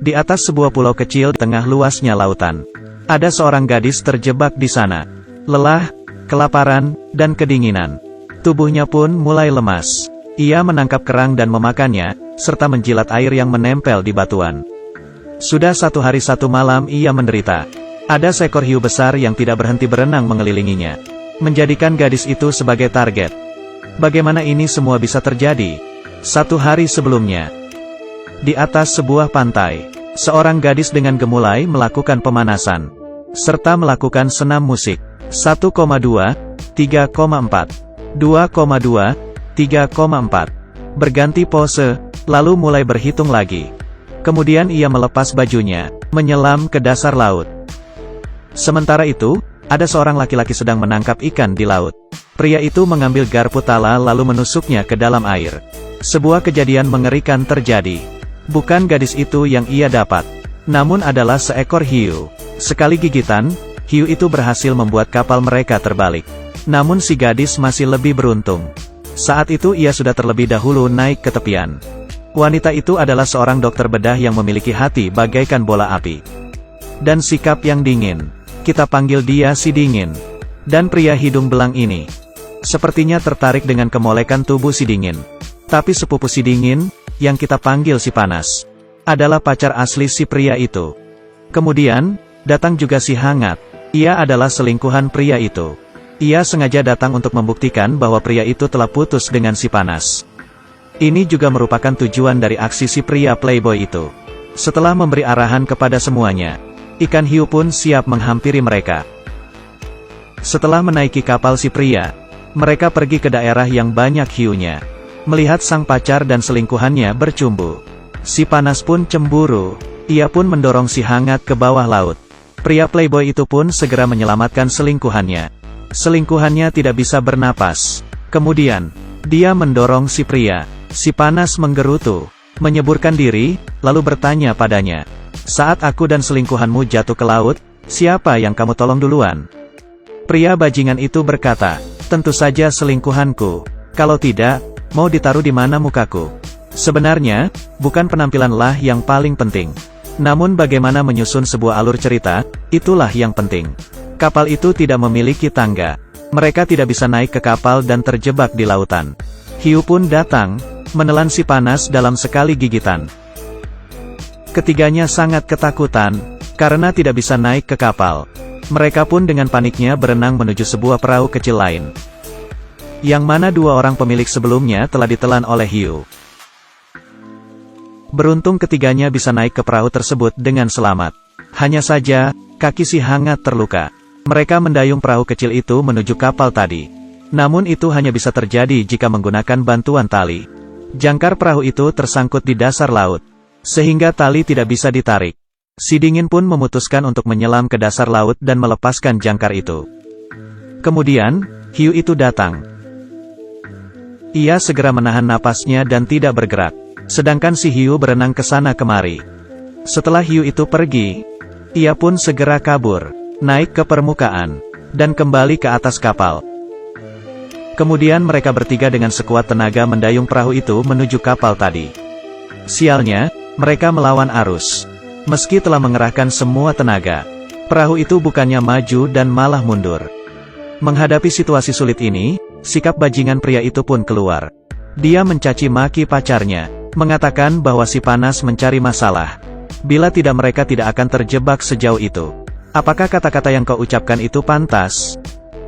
Di atas sebuah pulau kecil di tengah luasnya lautan. Ada seorang gadis terjebak di sana. Lelah, kelaparan, dan kedinginan. Tubuhnya pun mulai lemas. Ia menangkap kerang dan memakannya, serta menjilat air yang menempel di batuan. Sudah 1 hari 1 malam ia menderita. Ada seekor hiu besar yang tidak berhenti berenang mengelilinginya, menjadikan gadis itu sebagai target. Bagaimana ini semua bisa terjadi? 1 hari sebelumnya, di atas sebuah pantai, seorang gadis dengan gemulai melakukan pemanasan, serta melakukan senam musik. 1,2, 3,4, 2,2, 3,4. Berganti pose, lalu mulai berhitung lagi. Kemudian ia melepas bajunya, menyelam ke dasar laut. Sementara itu, ada seorang laki-laki sedang menangkap ikan di laut. Pria itu mengambil garpu tala lalu menusuknya ke dalam air. Sebuah kejadian mengerikan terjadi. Bukan gadis itu yang ia dapat, namun adalah seekor hiu. Sekali gigitan, hiu itu berhasil membuat kapal mereka terbalik. Namun si gadis masih lebih beruntung. Saat itu ia sudah terlebih dahulu naik ke tepian. Wanita itu adalah seorang dokter bedah yang memiliki hati bagaikan bola api. Dan sikap yang dingin. Kita panggil dia si dingin. Dan pria hidung belang ini sepertinya tertarik dengan kemolekan tubuh si dingin. Tapi sepupu si dingin, yang kita panggil si panas, adalah pacar asli si pria itu. Kemudian, datang juga si hangat. Ia adalah selingkuhan pria itu. Ia sengaja datang untuk membuktikan bahwa pria itu telah putus dengan si panas. Ini juga merupakan tujuan dari aksi si pria playboy itu. Setelah memberi arahan kepada semuanya, ikan hiu pun siap menghampiri mereka. Setelah menaiki kapal si pria, mereka pergi ke daerah yang banyak hiunya. Melihat sang pacar dan selingkuhannya bercumbu, si panas pun cemburu. Ia pun mendorong si hangat ke bawah laut. Pria playboy itu pun segera menyelamatkan selingkuhannya. Selingkuhannya tidak bisa bernapas. Kemudian, dia mendorong si pria. Si panas menggerutu, menyeburkan diri, lalu bertanya padanya, "Saat aku dan selingkuhanmu jatuh ke laut, siapa yang kamu tolong duluan?" Pria bajingan itu berkata, "Tentu saja selingkuhanku. Kalau tidak, mau ditaruh di mana mukaku?" Sebenarnya, bukan penampilanlah yang paling penting. Namun bagaimana menyusun sebuah alur cerita, itulah yang penting. Kapal itu tidak memiliki tangga. Mereka tidak bisa naik ke kapal dan terjebak di lautan. Hiu pun datang, menelan si panas dalam sekali gigitan. Ketiganya sangat ketakutan, karena tidak bisa naik ke kapal. Mereka pun dengan paniknya berenang menuju sebuah perahu kecil lain, yang mana 2 orang pemilik sebelumnya telah ditelan oleh hiu. Beruntung ketiganya bisa naik ke perahu tersebut dengan selamat. Hanya saja, kaki si hangat terluka. Mereka mendayung perahu kecil itu menuju kapal tadi. Namun itu hanya bisa terjadi jika menggunakan bantuan tali. Jangkar perahu itu tersangkut di dasar laut, sehingga tali tidak bisa ditarik. Si dingin pun memutuskan untuk menyelam ke dasar laut dan melepaskan jangkar itu. Kemudian, hiu itu datang. Ia segera menahan napasnya dan tidak bergerak. Sedangkan si hiu berenang ke sana kemari. Setelah hiu itu pergi, ia pun segera kabur, naik ke permukaan, dan kembali ke atas kapal. Kemudian mereka bertiga dengan sekuat tenaga mendayung perahu itu menuju kapal tadi. Sialnya, mereka melawan arus. Meski telah mengerahkan semua tenaga, perahu itu bukannya maju dan malah mundur. Menghadapi situasi sulit ini, sikap bajingan pria itu pun keluar. Dia mencaci maki pacarnya, mengatakan bahwa si panas mencari masalah. Bila tidak mereka tidak akan terjebak sejauh itu. Apakah kata-kata yang kau ucapkan itu pantas?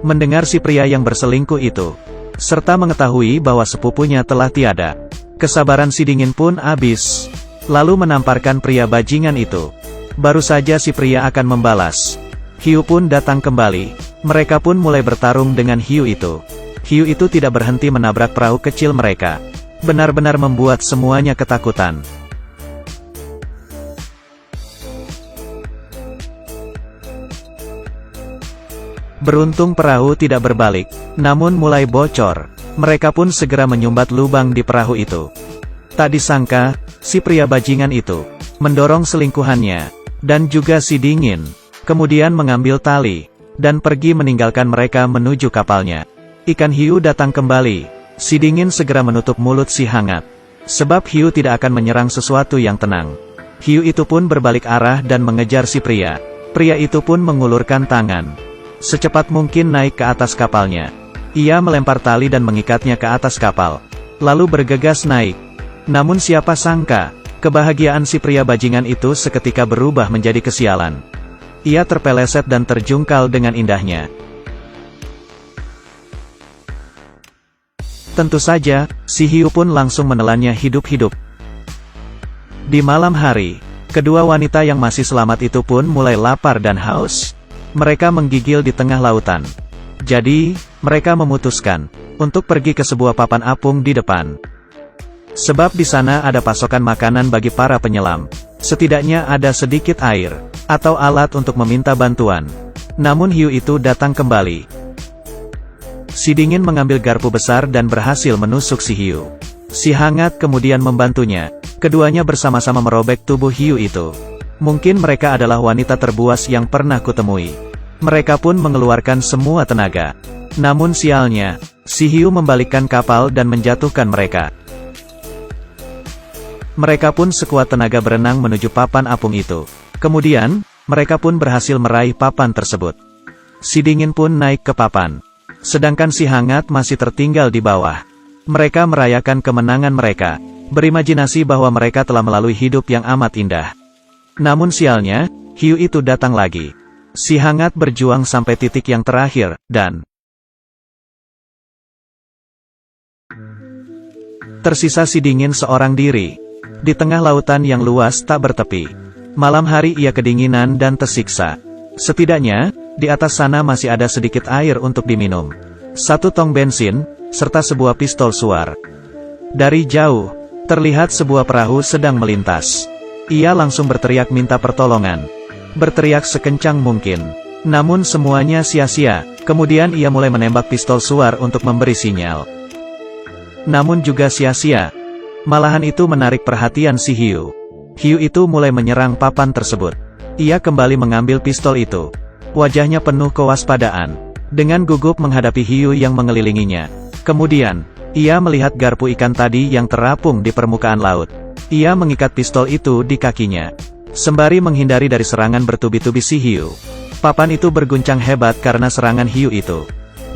Mendengar si pria yang berselingkuh itu, serta mengetahui bahwa sepupunya telah tiada, kesabaran si dingin pun habis. Lalu menamparkan pria bajingan itu. Baru saja si pria akan membalas, hiu pun datang kembali. Mereka pun mulai bertarung dengan hiu itu. Hiu itu tidak berhenti menabrak perahu kecil mereka. Benar-benar membuat semuanya ketakutan. Beruntung perahu tidak berbalik, namun mulai bocor. Mereka pun segera menyumbat lubang di perahu itu. Tak disangka, si pria bajingan itu mendorong selingkuhannya, dan juga si dingin. Kemudian mengambil tali, dan pergi meninggalkan mereka menuju kapalnya. Ikan hiu datang kembali. Si dingin segera menutup mulut si hangat. Sebab hiu tidak akan menyerang sesuatu yang tenang. Hiu itu pun berbalik arah dan mengejar si pria. Pria itu pun mengulurkan tangan. Secepat mungkin naik ke atas kapalnya. Ia melempar tali dan mengikatnya ke atas kapal. Lalu bergegas naik. Namun siapa sangka, kebahagiaan si pria bajingan itu seketika berubah menjadi kesialan. Ia terpeleset dan terjungkal dengan indahnya. Tentu saja, si hiu pun langsung menelannya hidup-hidup. Di malam hari, kedua wanita yang masih selamat itu pun mulai lapar dan haus. Mereka menggigil di tengah lautan. Jadi, mereka memutuskan untuk pergi ke sebuah papan apung di depan. Sebab di sana ada pasokan makanan bagi para penyelam. Setidaknya ada sedikit air, atau alat untuk meminta bantuan. Namun hiu itu datang kembali. Si dingin mengambil garpu besar dan berhasil menusuk si hiu. Si hangat kemudian membantunya. Keduanya bersama-sama merobek tubuh hiu itu. Mungkin mereka adalah wanita terbuas yang pernah kutemui. Mereka pun mengeluarkan semua tenaga. Namun sialnya, si hiu membalikkan kapal dan menjatuhkan mereka. Mereka pun sekuat tenaga berenang menuju papan apung itu. Kemudian, mereka pun berhasil meraih papan tersebut. Si dingin pun naik ke papan. Sedangkan si hangat masih tertinggal di bawah. Mereka merayakan kemenangan mereka, berimajinasi bahwa mereka telah melalui hidup yang amat indah. Namun sialnya, hiu itu datang lagi. Si hangat berjuang sampai titik yang terakhir, dan tersisa si dingin seorang diri. Di tengah lautan yang luas tak bertepi. Malam hari ia kedinginan dan tersiksa. Setidaknya, di atas sana masih ada sedikit air untuk diminum. 1 tong bensin, serta sebuah pistol suar. Dari jauh, terlihat sebuah perahu sedang melintas. Ia langsung berteriak minta pertolongan. Berteriak sekencang mungkin. Namun semuanya sia-sia. Kemudian ia mulai menembak pistol suar untuk memberi sinyal. Namun juga sia-sia. Malahan itu menarik perhatian si hiu. Hiu itu mulai menyerang papan tersebut. Ia kembali mengambil pistol itu. Wajahnya penuh kewaspadaan. Dengan gugup menghadapi hiu yang mengelilinginya. Kemudian, ia melihat garpu ikan tadi yang terapung di permukaan laut. Ia mengikat pistol itu di kakinya. Sembari menghindari dari serangan bertubi-tubi si hiu. Papan itu berguncang hebat karena serangan hiu itu.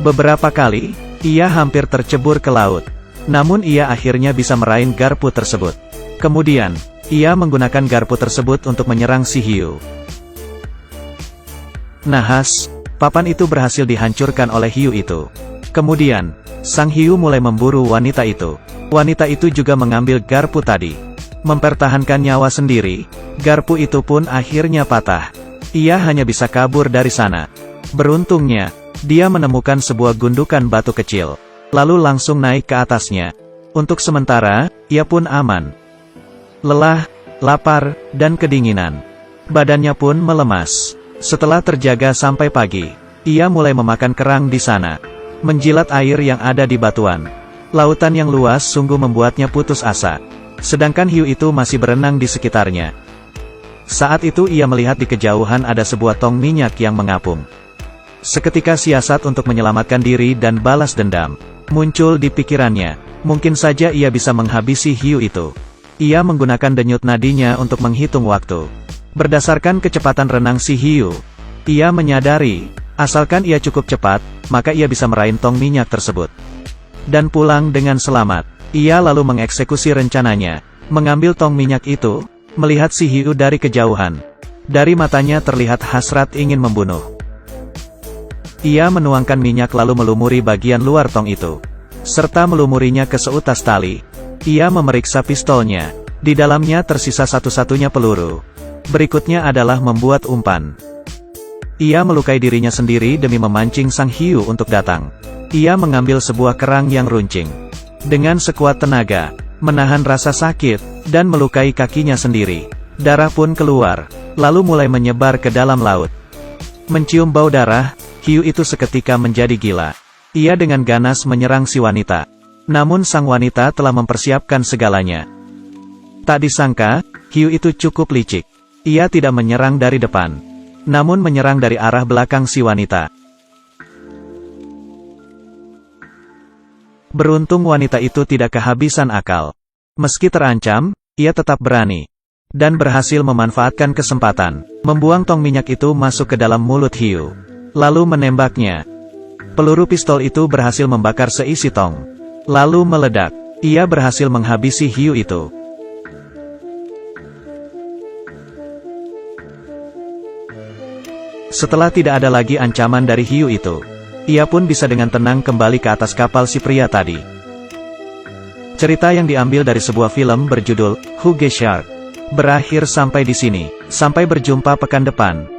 Beberapa kali, ia hampir tercebur ke laut. Namun ia akhirnya bisa meraih garpu tersebut. Kemudian, ia menggunakan garpu tersebut untuk menyerang si hiu. Nahas, papan itu berhasil dihancurkan oleh hiu itu. Kemudian, sang hiu mulai memburu wanita itu. Wanita itu juga mengambil garpu tadi. Mempertahankan nyawa sendiri, garpu itu pun akhirnya patah. Ia hanya bisa kabur dari sana. Beruntungnya, dia menemukan sebuah gundukan batu kecil. Lalu langsung naik ke atasnya. Untuk sementara, ia pun aman. Lelah, lapar, dan kedinginan. Badannya pun melemas. Setelah terjaga sampai pagi, ia mulai memakan kerang di sana. Menjilat air yang ada di batuan. Lautan yang luas sungguh membuatnya putus asa. Sedangkan hiu itu masih berenang di sekitarnya. Saat itu ia melihat di kejauhan ada sebuah tong minyak yang mengapung. Seketika siasat untuk menyelamatkan diri dan balas dendam muncul di pikirannya. Mungkin saja ia bisa menghabisi hiu itu. Ia menggunakan denyut nadinya untuk menghitung waktu. Berdasarkan kecepatan renang si hiu, ia menyadari, asalkan ia cukup cepat, maka ia bisa meraih tong minyak tersebut. Dan pulang dengan selamat. Ia lalu mengeksekusi rencananya. Mengambil tong minyak itu, melihat si hiu dari kejauhan. Dari matanya terlihat hasrat ingin membunuh. Ia menuangkan minyak lalu melumuri bagian luar tong itu. Serta melumurinya ke seutas tali. Ia memeriksa pistolnya. Di dalamnya tersisa satu-satunya peluru. Berikutnya adalah membuat umpan. Ia melukai dirinya sendiri demi memancing sang hiu untuk datang. Ia mengambil sebuah kerang yang runcing. Dengan sekuat tenaga, menahan rasa sakit, dan melukai kakinya sendiri. Darah pun keluar, lalu mulai menyebar ke dalam laut. Mencium bau darah, hiu itu seketika menjadi gila. Ia dengan ganas menyerang si wanita. Namun sang wanita telah mempersiapkan segalanya. Tak disangka, hiu itu cukup licik. Ia tidak menyerang dari depan, namun menyerang dari arah belakang si wanita. Beruntung wanita itu tidak kehabisan akal. Meski terancam, ia tetap berani. dan berhasil memanfaatkan kesempatan, membuang tong minyak itu masuk ke dalam mulut hiu, lalu menembaknya. Peluru pistol itu berhasil membakar seisi tong, lalu meledak. Ia berhasil menghabisi hiu itu. Setelah tidak ada lagi ancaman dari hiu itu, ia pun bisa dengan tenang kembali ke atas kapal si pria tadi. Cerita yang diambil dari sebuah film berjudul Huge Shark berakhir sampai di sini. Sampai berjumpa pekan depan.